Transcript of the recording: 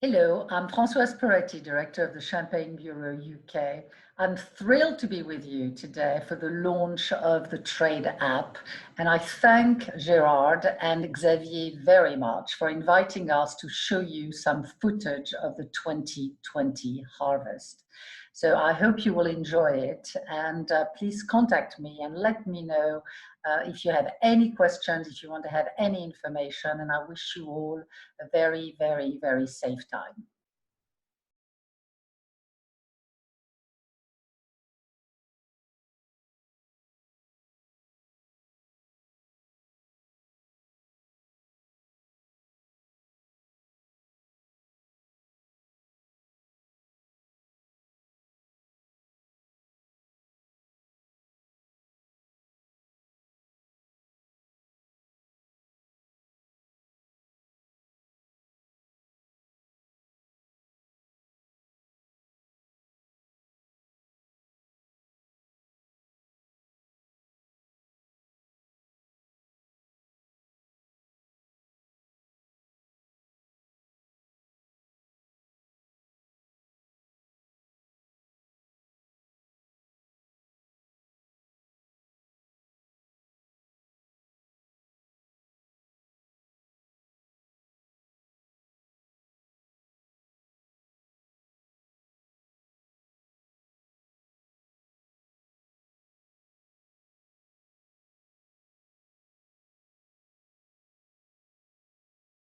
Hello, I'm Françoise Peretti, Director of the Champagne Bureau UK. I'm thrilled to be with you today for the launch of the Trade app, and I thank Gerard and Xavier very much for inviting us to show you some footage of the 2020 harvest. So I hope you will enjoy it, and please contact me and let me know if you have any questions, if you want to have any information, and I wish you all a very, very, very safe time.